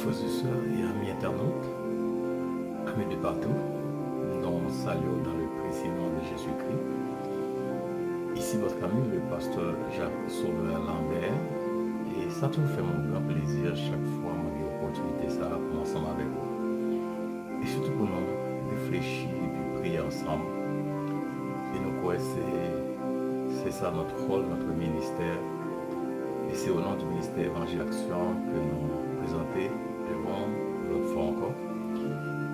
frères et sœurs et amis internautes, amis de partout, nous saluons dans le précieux nom de Jésus-Christ. Ici votre ami, le pasteur Jacques Sauveur Lambert, et ça tout fait mon grand plaisir chaque fois mon opportunité ça pour ensemble avec vous. Et surtout pour nous réfléchir et puis prier ensemble. Et nous croyons c'est ça notre rôle, notre ministère. Et c'est au nom du ministère Évangile Action que nous présentons devant l'autre fois encore.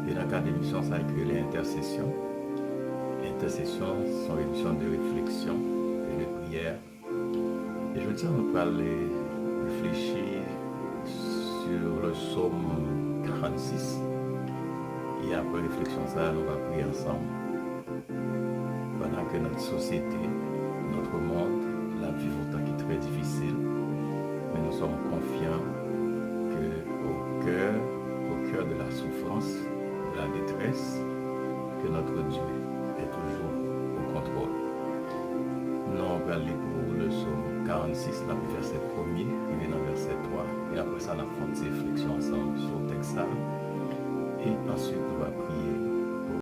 Et dans le cadre d'émission, ça a écrit les intercessions. Les intercessions sont des émissions de réflexion et de prière. Et je veux dire, nous allons réfléchir sur le psaume 46. Et après réflexion, ça, nous allons prier ensemble. Pendant que notre société, notre monde, la vie est un qui est très difficile. Mais nous sommes confiants qu'au cœur de la souffrance, de la détresse, que notre Dieu est toujours au contrôle. Nous on va aller pour le psaume 46, là, verset 1er, et dans verset 3. Et après ça, on a fait une réflexion ensemble sur le texte. Et ensuite, on va prier pour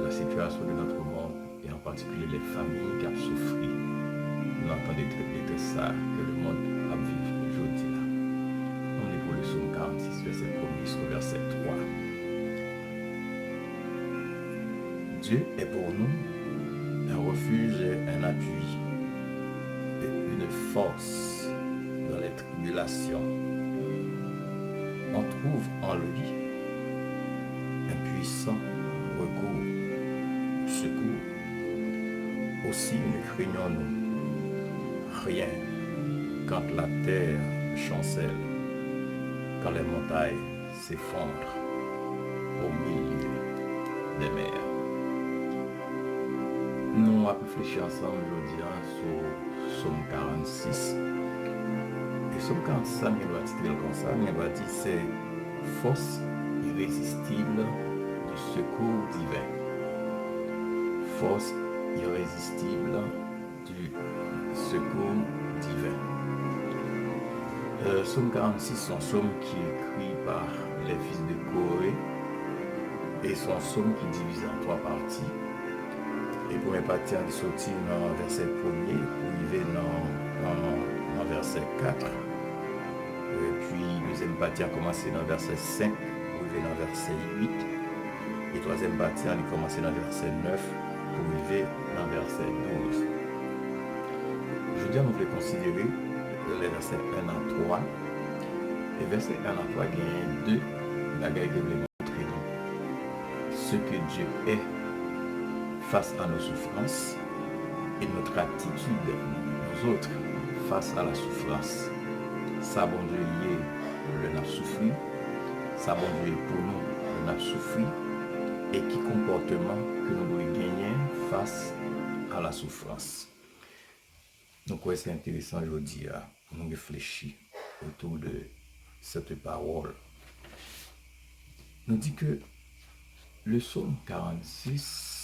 la situation de notre monde, et en particulier les familles qui ont souffert. Nous entendons traiter ça que le monde a vécu aujourd'hui. On est pour le psaume 46, verset 1er jusqu'au verset 3. Dieu est pour nous un refuge et un appui et une force dans les tribulations. On trouve en lui un puissant recours, secours. Aussi ne craignons-nous rien quand la terre chancelle, quand les montagnes s'effondrent au milieu des mers. Nous allons réfléchir ensemble aujourd'hui sur Psaume 46. Et Psaume 46, ça nous va titrer comme ça, nous va dire c'est force irrésistible du secours divin. Force irrésistible du secours divin. Psaume 46, c'est un psaume qui est écrit par les fils de Corée et c'est un psaume qui est divisé en 3 parties. Et pour mes parties, on est sorti dans le verset 1er, pour arriver dans le verset 4. Et puis, deuxième partie a commencé dans le verset 5, pour arriver dans le verset 8. Et troisième partie, on a commencé dans le verset 9, pour arriver dans le verset 12. Je veux dire, nous voulons considérer les versets 1 à 3. Et verset 1 à 3, il y a deux bagages que je voulais montrer nous. Ce que Dieu est face à nos souffrances et notre attitude, nous autres, face à la souffrance. Ça, bon Dieu, le n'a souffri. Ça, bon Dieu, pour nous, le n'a souffri. Et qui comportement que nous devons gagner face à la souffrance. Donc, c'est intéressant aujourd'hui pour nous réfléchir autour de cette parole. Nous dit que le psaume 46,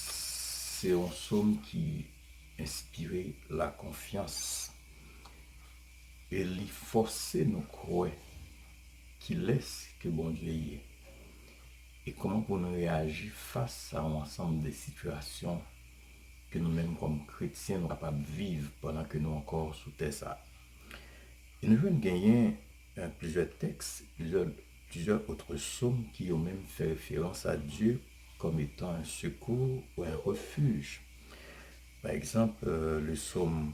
c'est un psaume qui inspirait la confiance et les forcer nous croire qu'il laisse que bon Dieu y est. Et comment pour nous réagir face à un ensemble de situations que nous-mêmes comme chrétiens nous sommes capables de vivre pendant que nous encore sous terre ça. Et nous venons gagner plusieurs textes, plusieurs autres psaumes qui ont même fait référence à Dieu comme étant un secours ou un refuge. Par exemple, le psaume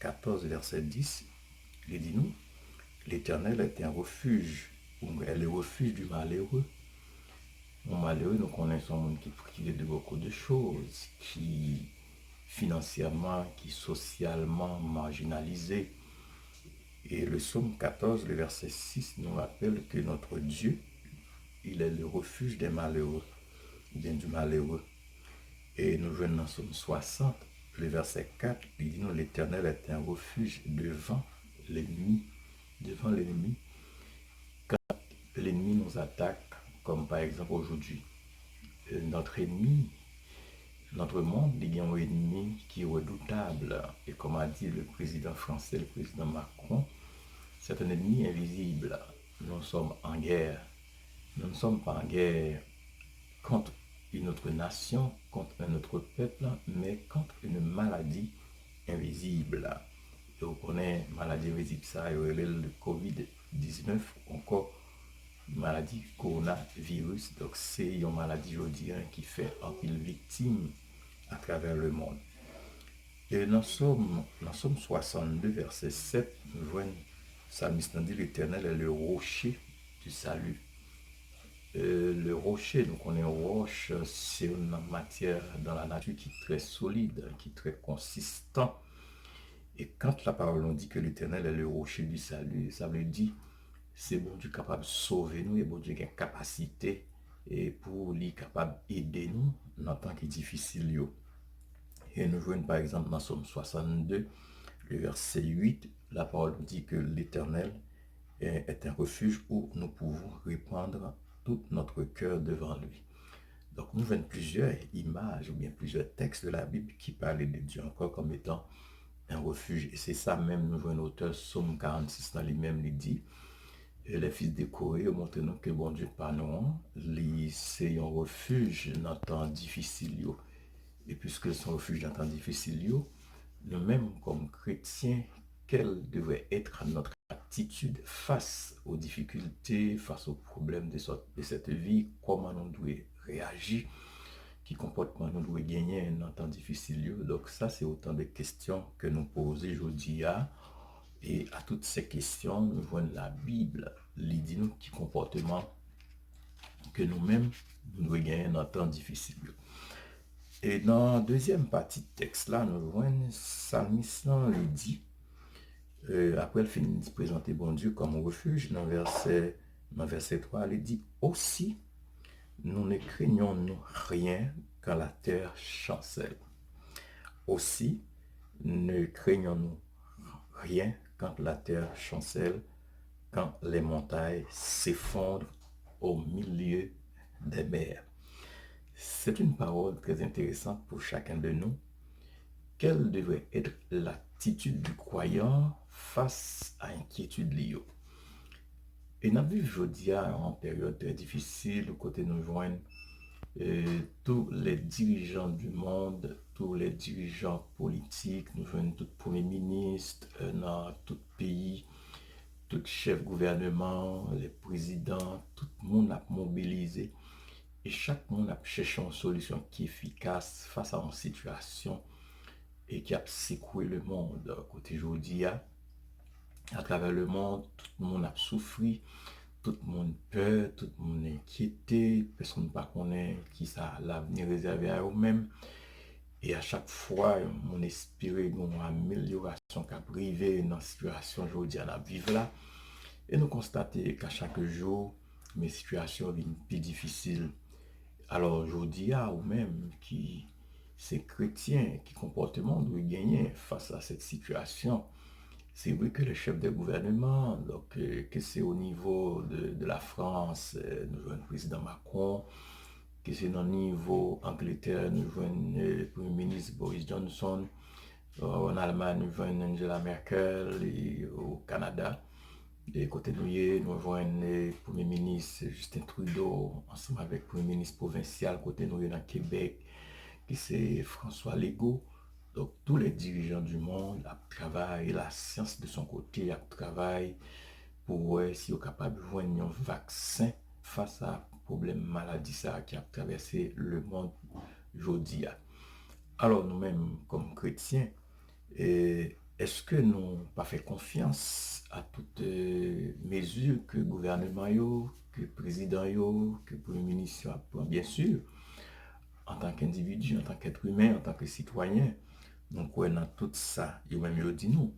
14, verset 10, il dit nous, l'Éternel est un refuge, ou est le refuge du malheureux. Mon malheureux, nous connaissons un monde qui est privé de beaucoup de choses, qui financièrement, qui socialement marginalisé. Et le psaume 14, le verset 6, nous rappelle que notre Dieu, il est le refuge des malheureux, bien du malheureux. Et nous venons dans le psaume 60, le verset 4, il dit nous, l'Éternel est un refuge devant l'ennemi. Devant l'ennemi. Quand l'ennemi nous attaque, comme par exemple aujourd'hui, notre ennemi, notre monde, il y a un ennemi qui est redoutable. Et comme a dit le président français, le président Macron, c'est un ennemi invisible. Nous sommes en guerre Nous ne sommes pas en guerre contre une autre nation, contre un autre peuple, mais contre une maladie invisible. Et on connaît maladie invisible, ça, le COVID-19, encore maladie coronavirus. Donc, c'est une maladie, je dirais, qui fait un pile victime à travers le monde. Et dans Somme 62, verset 7, nous voyons Psalmiste dit l'Éternel est le rocher du salut. Le rocher, donc on est roche, c'est une matière dans la nature qui est très solide, qui est très consistant. Et quand la parole nous dit que l'Éternel est le rocher du salut, ça veut dire c'est bon Dieu capable de sauver nous et bon Dieu qui a une capacité et pour lui capable d'aider nous dans le temps qui est difficile. Et nous voyons par exemple dans Somme 62, le verset 8, la parole nous dit que l'Éternel est un refuge où nous pouvons répandre tout notre cœur devant lui. Donc nous voyons plusieurs images ou bien plusieurs textes de la Bible qui parlent de Dieu encore comme étant un refuge. Et c'est ça même, nous voyons l'auteur Somme 46 dans lui-même, il dit, les fils de Corée montrent nous que bon Dieu pas nous, c'est un refuge dans temps difficile. Et puisque c'est un refuge dans temps difficile, nous-mêmes comme chrétiens, quelle devrait être notre attitude face aux difficultés, face aux problèmes de cette vie, comment nous devons réagir, qui comportement nous devons gagner dans temps difficile. Donc ça, c'est autant de questions que nous posons aujourd'hui. Et à toutes ces questions, nous voyons la Bible, il dit nous qui comportement que nous-mêmes, nous devons gagner dans temps difficile. Et dans la deuxième partie de texte là, nous voyons Psalmiste le dit, après elle finit de présenter bon Dieu comme refuge, dans verset 3, elle dit aussi, nous ne craignons nous rien quand la terre chancelle. Aussi, ne craignons-nous rien quand la terre chancelle, quand les montagnes s'effondrent au milieu des mers. C'est une parole très intéressante pour chacun de nous. Quelle devrait être l'attitude du croyant face à l'inquiétude liée? Et nous vivons aujourd'hui en période très difficile, côté nous joignent tous les dirigeants du monde, tous les dirigeants politiques, nous joignent tous les premiers ministres dans tout pays, tout chef gouvernement, les présidents, tout le monde a mobilisé. Et chaque monde a cherché une solution qui est efficace face à une situation et qui a secoué le monde. Côté aujourd'hui, à travers le monde, tout le monde a souffert, tout le monde peur, tout le monde inquiété, personne ne connaît qui ça l'avenir réservé à eux-mêmes. Et à chaque fois, on espérait une amélioration qui a privé dans la situation aujourd'hui à la vivre là. Et nous constatons qu'à chaque jour, mes situations deviennent plus difficiles. Alors aujourd'hui, ou même qui c'est chrétien, qui comportement doit gagner face à cette situation. C'est vrai que le chef de gouvernement, donc, que c'est au niveau de la France, nous avons le président Macron, que c'est au niveau Angleterre, nous avons le Premier ministre Boris Johnson, en Allemagne, nous avons Angela Merkel, et au Canada. Et côté nous avons le Premier ministre Justin Trudeau, ensemble avec le Premier ministre provincial, côté nous dans Québec, qui c'est François Legault. Donc, tous les dirigeants du monde travaillent, la science de son côté travaille pour voir si on est capable de voir un vaccin face à un problème maladie qui a traversé le monde aujourd'hui. Alors, nous-mêmes, comme chrétiens, est-ce que nous n'avons pas fait confiance à toutes mesures que le gouvernement, que le président, que le premier ministre prend, bien sûr, en tant qu'individu, en tant qu'être humain, en tant que citoyen? Donc, ouais, dans tout ça, il même dit nous.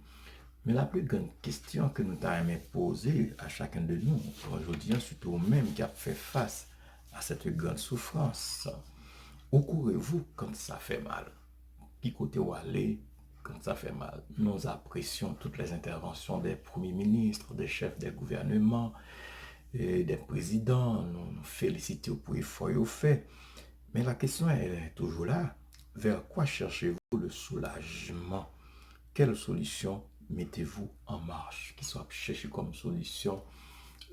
Mais la plus grande question que nous avons posée à chacun de nous, aujourd'hui, surtout même qui a fait face à cette grande souffrance, où courez-vous quand ça fait mal? Qui côté où aller quand ça fait mal? Nous apprécions toutes les interventions des premiers ministres, des chefs des gouvernements, et des présidents. Nous félicitons pour l'effort qu'ils ont fait. Mais la question est toujours là. Vers quoi cherchez-vous le soulagement? Quelle solution mettez-vous en marche? Qui soit cherché comme solution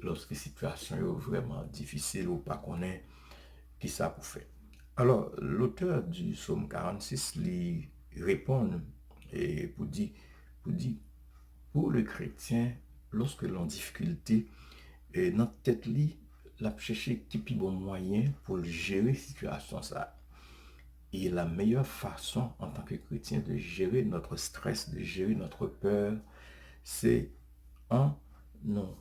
lorsque la situation est vraiment difficile ou pas qu'on est, qui ça pour faire. Alors, l'auteur du psaume 46 lui répond et pour dire, pour le chrétien, lorsque l'on difficulté, et notre tête li, la chercher qui plus bon moyen pour gérer la situation ça. Et la meilleure façon en tant que chrétien de gérer notre stress, de gérer notre peur, c'est en nous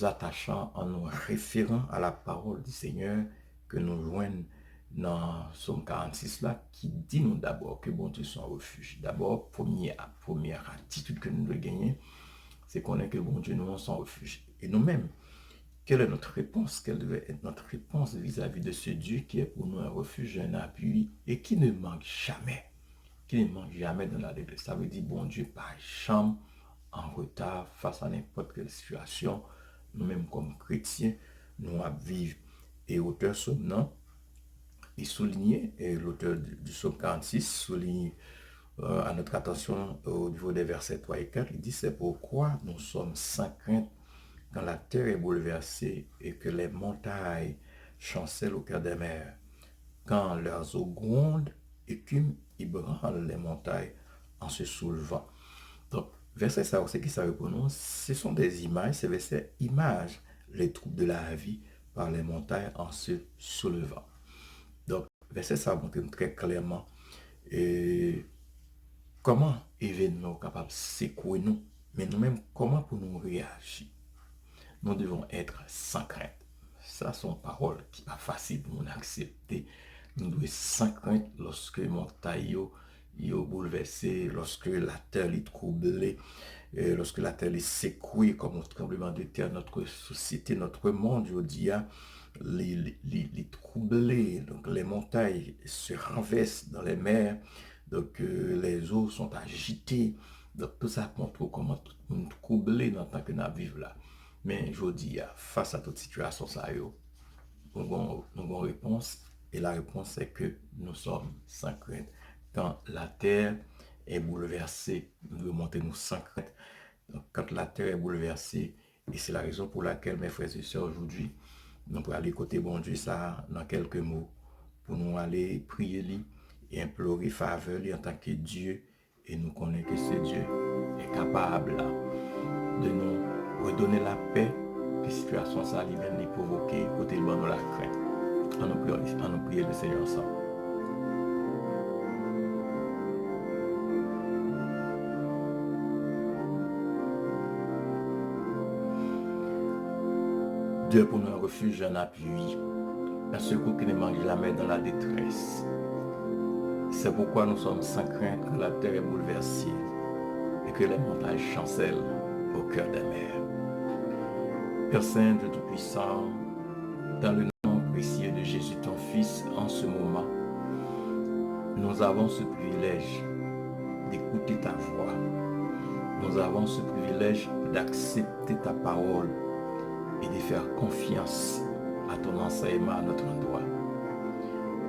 attachant, en nous référant à la parole du Seigneur que nous joignons dans Psaume 46 là, qui dit nous d'abord que bon Dieu est un refuge. D'abord, première attitude que nous devons gagner, c'est qu'on est que bon Dieu nous est un refuge. Et nous-mêmes, quelle est notre réponse? Quelle devait être notre réponse vis-à-vis de ce Dieu qui est pour nous un refuge, un appui et qui ne manque jamais, dans la détresse? Ça veut dire, bon Dieu, pas jamais en retard face à n'importe quelle situation. Nous-mêmes, comme chrétiens, nous vivons. Et auteur Psaume, il soulignait, et l'auteur du Psaume 46 souligne à notre attention au niveau des versets 3 et 4, il dit, c'est pourquoi nous sommes sans crainte quand la terre est bouleversée et que les montagnes chancellent au cœur des mers, quand leurs eaux grondent, écument et branlent les montagnes en se soulevant. Donc, verset ça, c'est qui ça veut pour nous? Ce sont des images, ces versets imagent les troubles de la vie par les montagnes en se soulevant. Donc, verset ça montre très clairement comment événements capables de secouer nous, mais nous-mêmes, comment pour nous réagir. Nous devons être sans crainte. Ça, sont paroles qui n'est pas facile pour nous accepter. Nous devons être sans crainte lorsque les montagnes sont bouleversées, lorsque la terre est troublée, lorsque la terre est secouée comme un tremblement de terre, notre société, notre monde, je dis, les troublés, donc les montagnes se renversent dans les mers, donc les eaux sont agitées, donc tout ça montre comment nous troublés dans tant que nous vivons là. Mais je dis, face à toute situation, ça nous avons une réponse, et la réponse est que nous sommes sans crainte. Quand la terre est bouleversée, nous devons monter nous sans crainte. Donc, quand la terre est bouleversée, et c'est la raison pour laquelle, mes frères et sœurs, aujourd'hui, nous pouvons aller côté bon Dieu, ça, dans quelques mots, pour nous aller prier lui et implorer faveur lui en tant que Dieu, et nous connaissons que ce Dieu est capable là, de nous redonner la paix, que la situation ça lui-même les provoquer, côté le bon de la crainte. En nous prier le Seigneur ensemble. Dieu pour nous un refuge, un appui, un secours qui ne manque jamais dans la détresse. C'est pourquoi nous sommes sans crainte quand la terre est bouleversée et que les montagnes chancellent au cœur des mers. Père Saint, Dieu Tout-Puissant, dans le nom précieux de Jésus, ton Fils, en ce moment, nous avons ce privilège d'écouter ta voix. Nous avons ce privilège d'accepter ta parole et de faire confiance à ton enseignement à notre endroit.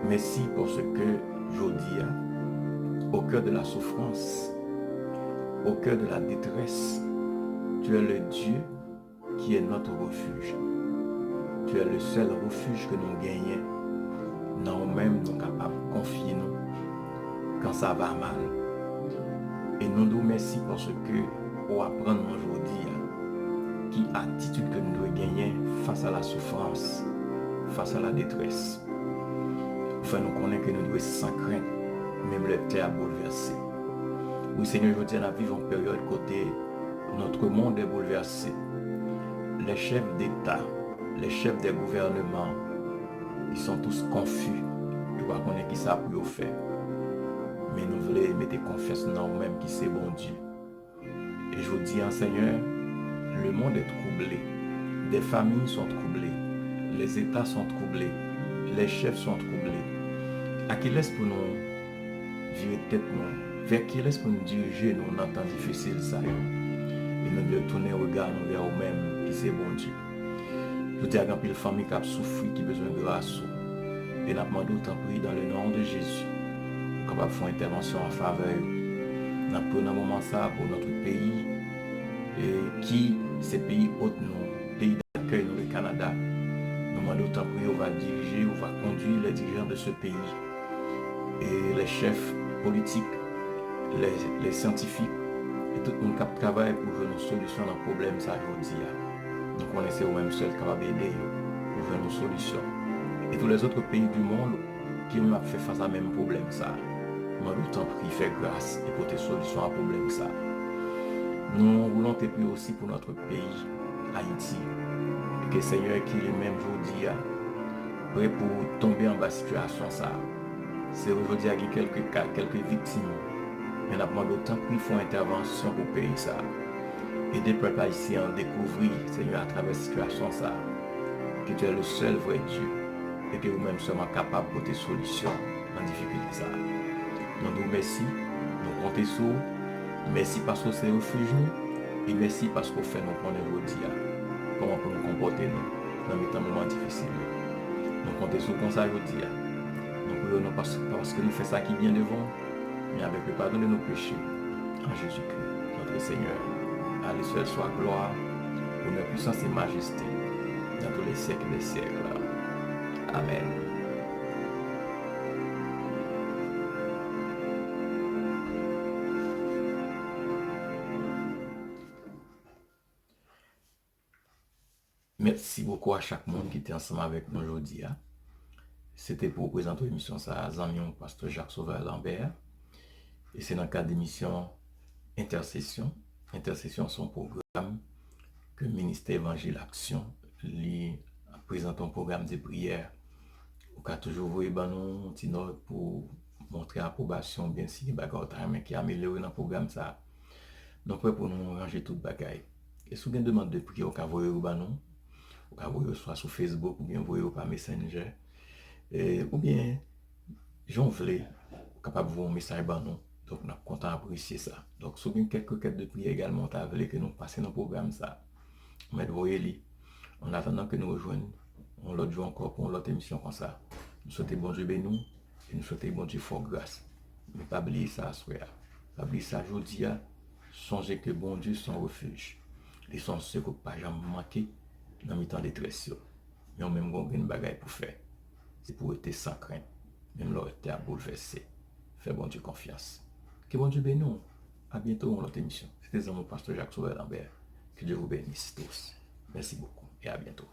Merci pour ce que Jodia, au cœur de la souffrance, au cœur de la détresse, tu es le Dieu qui est notre refuge. Tu es le seul refuge que nous gagnons. Nous-mêmes, nous sommes capables de confier nous quand ça va mal. Et nous nous remercions parce que pour apprendre aujourd'hui qui attitude que nous devons gagner face à la souffrance, face à la détresse. Enfin, nous connaissons que nous devons sans crainte, même le terre bouleversé. Oui, Seigneur, je dis, nous vivons une période côté notre monde est bouleversé. Les chefs d'État, les chefs des gouvernements, ils sont tous confus. Je crois qu'on est qui ça pour faire. Mais nous voulons mettre confiance dans nous-mêmes qui c'est bon Dieu. Et je vous dis, Seigneur, le monde est troublé. Des familles sont troublées. Les États sont troublés. Les chefs sont troublés. À qui laisse pour nous virer tête nous? Vers qui laisse pour nous diriger nous dans temps difficile ça? Et nous devons tourner le regard vers nous-mêmes qui c'est bon Dieu. Je dis à grand pile famille qui a souffert, qui a besoin de grâce. Et nous demandons autant prier dans le nom de Jésus. Capable de faire intervention en faveur. Nous prenons un moment ça pour notre pays. Et qui, ces pays autres, pays accueille nous le Canada. Nous demandons autant prier, on va diriger, on va conduire les dirigeants de ce pays et les chefs politiques, les scientifiques et tout le monde qui travaille pour trouver une solution dans le problème ça aujourd'hui. Donc on essaie au même seul capable d'aider pour trouver une solution. Et tous les autres pays du monde qui ont fait face à même problème ça. Nous autant prier, faire grâce et porter solution à problème ça. Nous voulons te prier aussi pour notre pays, Haïti. Et que le Seigneur qui est même aujourd'hui prêt pour tomber en bas situation ça. C'est aujourd'hui il y a quelques cas, quelques victimes. Mais nous avons autant qu'il faut intervention pour payer ça. Aider le peuple haïtien à découvrir, Seigneur, à travers cette situation ça, que tu es le seul vrai Dieu et que vous-même sommes capables de porter solution dans la difficulté ça. Nous nous remercions, nous comptons sur vous. Merci parce que c'est refuge nous et merci parce que vous faites nous prendre aujourd'hui. Comment pour nous comporter nous dans les moments difficiles. Nous comptons sur comme ça aujourd'hui. Nous prions parce que nous faisons ça qui est bien devant, mais avec le pardon de nos péchés. En Jésus-Christ, notre Seigneur. À lui seul soit gloire, honneur, puissance et majesté dans tous les siècles des siècles. Amen. Merci beaucoup à chaque monde qui était ensemble avec nous aujourd'hui. C'était pour présenter l'émission ça à Zamion, Pasteur Jacques Sauveur Lambert. Et c'est dans le cadre d'émission Intercession. Intercession, son programme que le ministère Évangile Action lui présente un programme de prière. On a toujours vu un petit note pour montrer approbation, bien si les choses qui améliorent dans le programme ça. Donc, pour nous ranger toute bagaille. Et si vous avez une demande de prière, on va vous envoyer soit sur Facebook ou bien vous par Messenger. Ou bien, j'en voulais capable de vous un message par nous. Donc, nous sommes contents d'apprécier ça. Donc, si vous avez quelques quêtes de prière également, vous voulez que nous passions dans le programme ça. Mettez-vous en attendant que nous rejoignions. On l'autre jour encore pour l'autre émission comme ça. Nous souhaitons bon Dieu béni et nous souhaitons bon Dieu fort grâce. Mais pas oublier ça, frère. Pas oublier ça aujourd'hui. Songez que bon Dieu son refuge. Les sont ceux qui ne pas jamais manquer dans mes temps de détresse. Mais on même une bagaille pour faire. C'est pour être sans crainte. Même leur été à bouleverser. Fais bon Dieu confiance. Que bon Dieu bénisse. À bientôt dans l'autre émission. C'était mon pasteur Jacques Sauveur Lambert. Que Dieu vous bénisse tous. Merci beaucoup et à bientôt.